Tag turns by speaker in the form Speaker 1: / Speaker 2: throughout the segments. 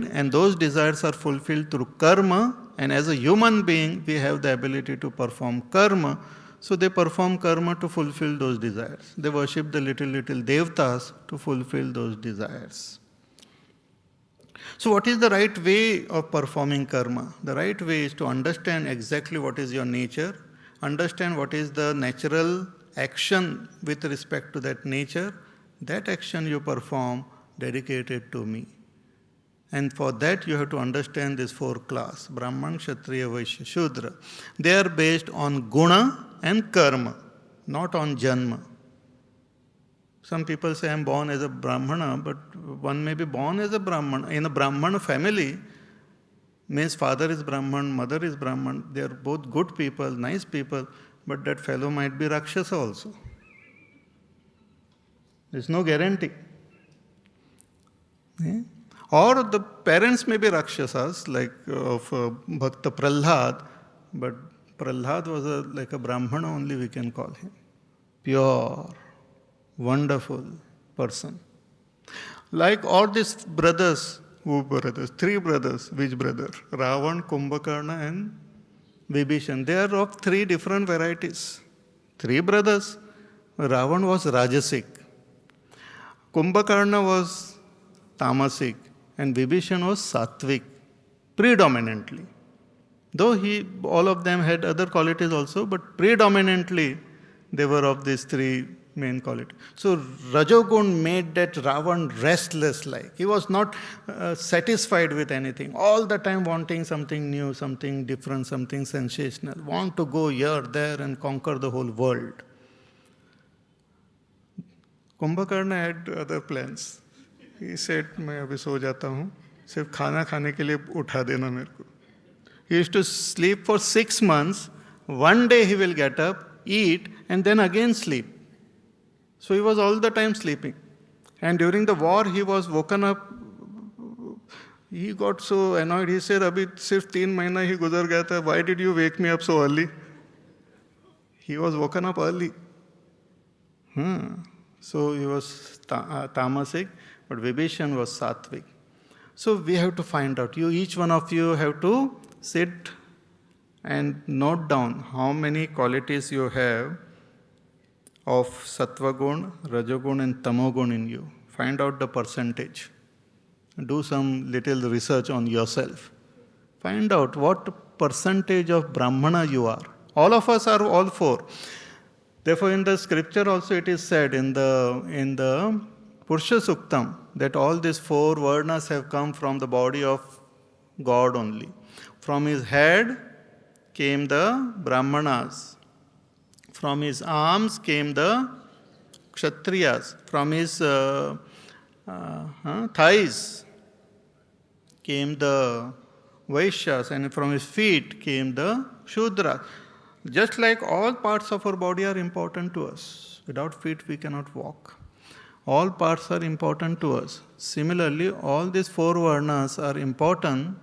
Speaker 1: and those desires are fulfilled through karma, and as a human being, we have the ability to perform karma. So they perform karma to fulfill those desires. They worship the little devtas to fulfill those desires. So what is the right way of performing karma? The right way is to understand exactly what is your nature, understand what is the natural action with respect to that nature. That action you perform dedicated to me. And for that you have to understand these four classes, Brahman, Kshatriya, Vaishya, Shudra. They are based on guna and karma, not on janma. Some people say I am born as a Brahmana, but one may be born as a Brahmana. In a Brahmana family, means father is Brahman, mother is Brahman. They are both good people, nice people, but that fellow might be Rakshasa also. There is no guarantee. Yeah? Or the parents may be Rakshasas, like of Bhakta Prahlad, but Prahlad was like a Brahmana only, we can call him. Pure, wonderful person. Like all these brothers, three brothers, which brother? Ravan, Kumbhakarna and Vibhishan. They are of three different varieties. Three brothers. Ravan was Rajasic. Kumbhakarna was Tamasic. And Vibhishan was Sattvic, predominantly. Though all of them had other qualities also, but predominantly they were of these three main qualities. So Rajogun made that Ravan restless like. He was not satisfied with anything. All the time wanting something new, something different, something sensational. Want to go here, there and conquer the whole world. Kumbhakarna had other plans. He said, मैं अभी सो जाता हूँ, सिर्फ खाना खाने के लिए उठा देना मेरे को. He used to sleep for 6 months. One day he will get up, eat, and then again sleep. So he was all the time sleeping. And during the war, he was woken up. He got so annoyed. He said, अभी सिर्फ 3 महीना ही गुजर गया था. Why did you wake me up so early? He was woken up early. So he was tamasic. But Vibhishan was sattvic. So we have to find out. Each one of you have to sit and note down how many qualities you have of sattva gun, rajogun and tamogun in you. Find out the percentage. Do some little research on yourself. Find out what percentage of Brahmana you are. All of us are all four. Therefore in the scripture also it is said in the Purusha Suktam, that all these four varnas have come from the body of God only. From his head came the Brahmanas. From his arms came the Kshatriyas. From his thighs came the Vaishyas. And from his feet came the Shudras. Just like all parts of our body are important to us. Without feet we cannot walk. All parts are important to us. Similarly, all these four varnas are important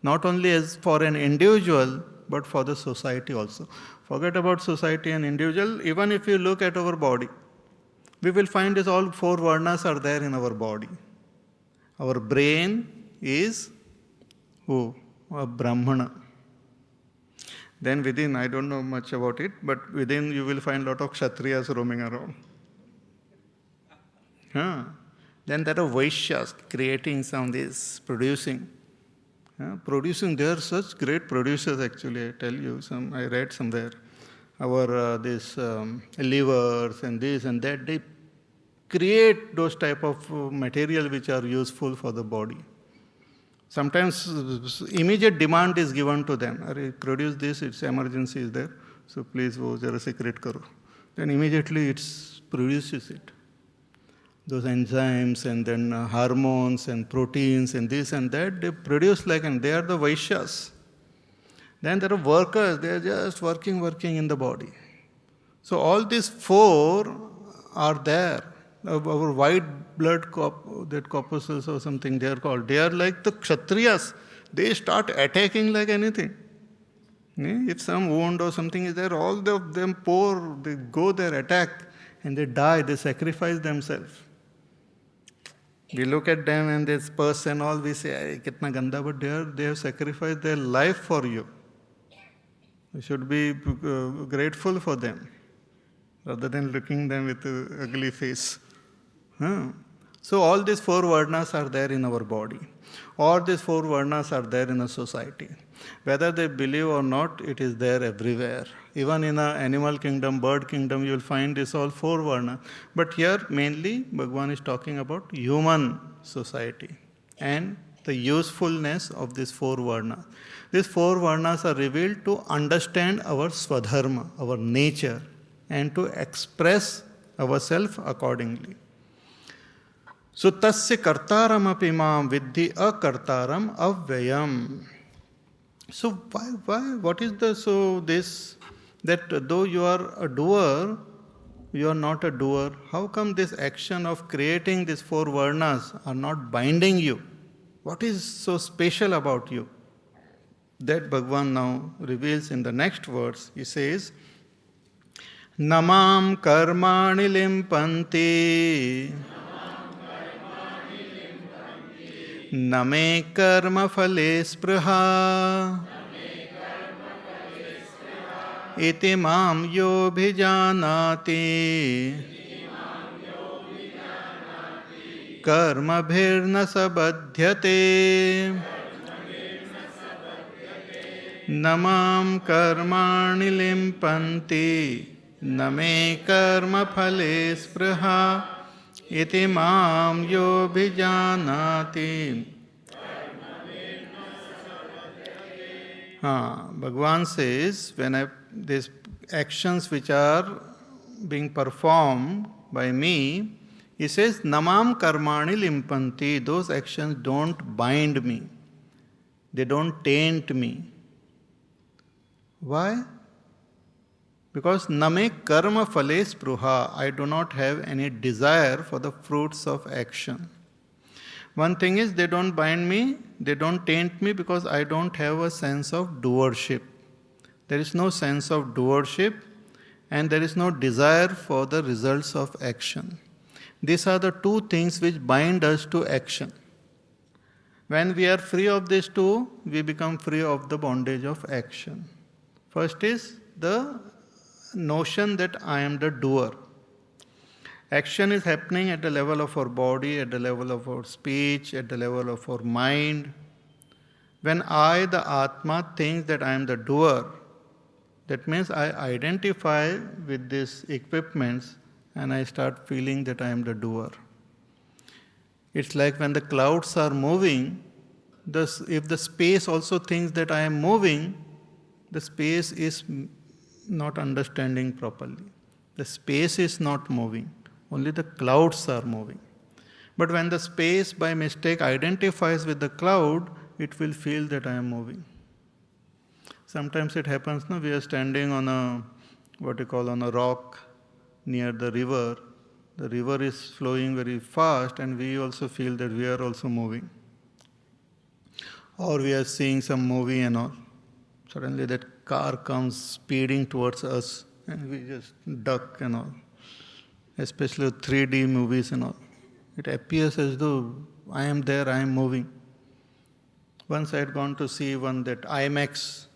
Speaker 1: not only as for an individual, but for the society also. Forget about society and individual. Even if you look at our body, we will find that all four varnas are there in our body. Our brain is who? A Brahmana. Then within, I don't know much about it, but within you will find a lot of Kshatriyas roaming around. Then there are Vaishyas creating some this, producing. Producing, they are such great producers actually, I tell you. I read somewhere. Our livers and this and that, they create those type of material which are useful for the body. Sometimes immediate demand is given to them. Produce this, its emergency is there. So please, wo jara secret karo. Then immediately it produces it. Those enzymes and then hormones and proteins and this and that, they produce and they are the Vaishyas. Then there are workers, they are just working in the body. So all these four are there. Our white blood corpuscles or something they are called. They are like the Kshatriyas. They start attacking like anything. If some wound or something is there, all of them pour, they go there, attack, and they die, they sacrifice themselves. We look at them and this person, all we say, "Ay, kitna ganda," but they have sacrificed their life for you. You should be grateful for them, rather than looking them with an ugly face. Huh? So all these four varnas are there in our body. All these four varnas are there in a society. Whether they believe or not, it is there everywhere. Even in an animal kingdom, bird kingdom, you will find this all four varnas. But here mainly Bhagavan is talking about human society and the usefulness of these four varnas. These four varnas are revealed to understand our swadharma, our nature, and to express ourselves accordingly. So tasya kartaram api mam vidhi akartaram avyayam. So why what is that though you are a doer, you are not a doer? How come this action of creating these four varnas are not binding you? What is so special about you? That Bhagavan now reveals in the next verse. He says, Namam karmani limpanti Name karma phale spruha Iti mam yo bhijanati Karma bhirna sabadhyate Namam karmani limpanti Name karma phale spruha Iti mam yo bhijanati. Bhagavan says, these actions which are being performed by me, he says, Namam karmani limpanti. Those actions don't bind me. They don't taint me. Why? Because name karma phale spruha, I do not have any desire for the fruits of action. One thing is, they don't bind me, they don't taint me because I don't have a sense of doership. There is no sense of doership and there is no desire for the results of action. These are the two things which bind us to action. When we are free of these two, we become free of the bondage of action. First is the notion that I am the doer. Action is happening at the level of our body, at the level of our speech, at the level of our mind. When I, the Atma, thinks that I am the doer, that means I identify with these equipments and I start feeling that I am the doer. It's like when the clouds are moving, if the space also thinks that I am moving, the space is not understanding properly. The space is not moving. Only the clouds are moving. But when the space by mistake identifies with the cloud, it will feel that I am moving. Sometimes it happens, we are standing on a rock near the river. The river is flowing very fast and we also feel that we are also moving. Or we are seeing some movie and all. Suddenly that car comes speeding towards us and we just duck and all. Especially 3D movies and all. It appears as though I am there, I am moving. Once I had gone to see one that IMAX,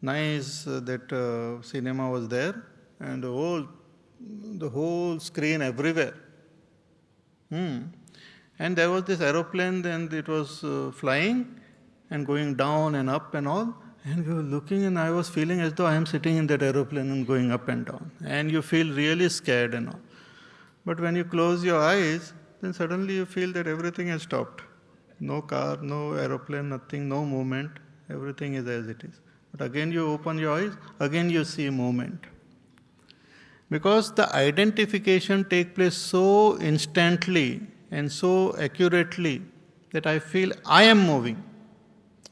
Speaker 1: nice that cinema was there and the whole screen everywhere. And there was this aeroplane and it was flying and going down and up and all. And we were looking and I was feeling as though I am sitting in that aeroplane and going up and down. And you feel really scared and all. But when you close your eyes, then suddenly you feel that everything has stopped. No car, no aeroplane, nothing, no movement. Everything is as it is. But again you open your eyes, again you see movement. Because the identification takes place so instantly and so accurately that I feel I am moving.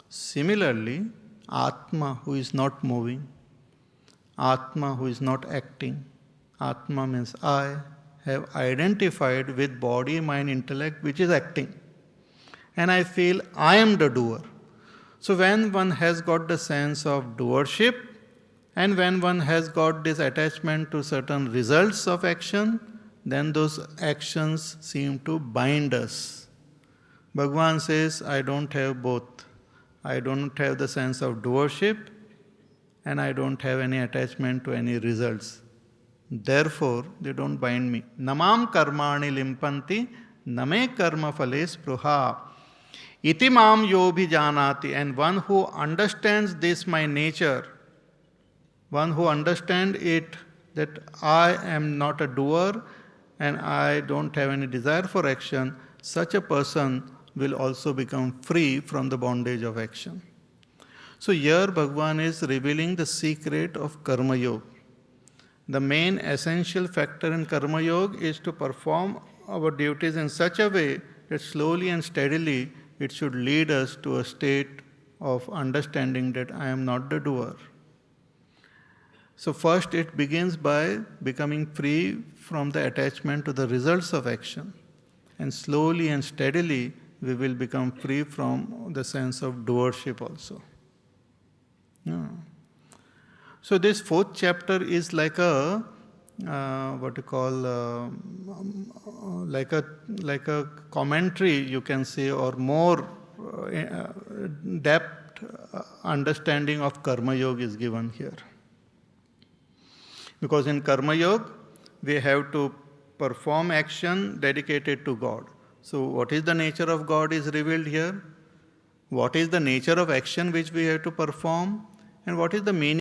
Speaker 1: Similarly, Atma who is not moving, Atma who is not acting, Atma means I have identified with body, mind, intellect which is acting. And I feel I am the doer. So when one has got the sense of doership and when one has got this attachment to certain results of action, then those actions seem to bind us. Bhagavan says, I don't have both. I don't have the sense of doership and I don't have any attachment to any results. Therefore, they don't bind me. Namam karmani limpanti name karma phale spruha. Iti mam yobhi janati. And one who understands this my nature, one who understands it that I am not a doer and I don't have any desire for action, such a person will also become free from the bondage of action. So here Bhagavan is revealing the secret of Karma Yoga. The main essential factor in Karma Yoga is to perform our duties in such a way that slowly and steadily it should lead us to a state of understanding that I am not the doer. So first it begins by becoming free from the attachment to the results of action. And slowly and steadily we will become free from the sense of doership also. Yeah. So this fourth chapter is like a like a commentary, you can say, or more depth understanding of Karma Yoga is given here. Because in Karma Yoga, we have to perform action dedicated to God. So what is the nature of God is revealed here. What is the nature of action which we have to perform, and what is the meaning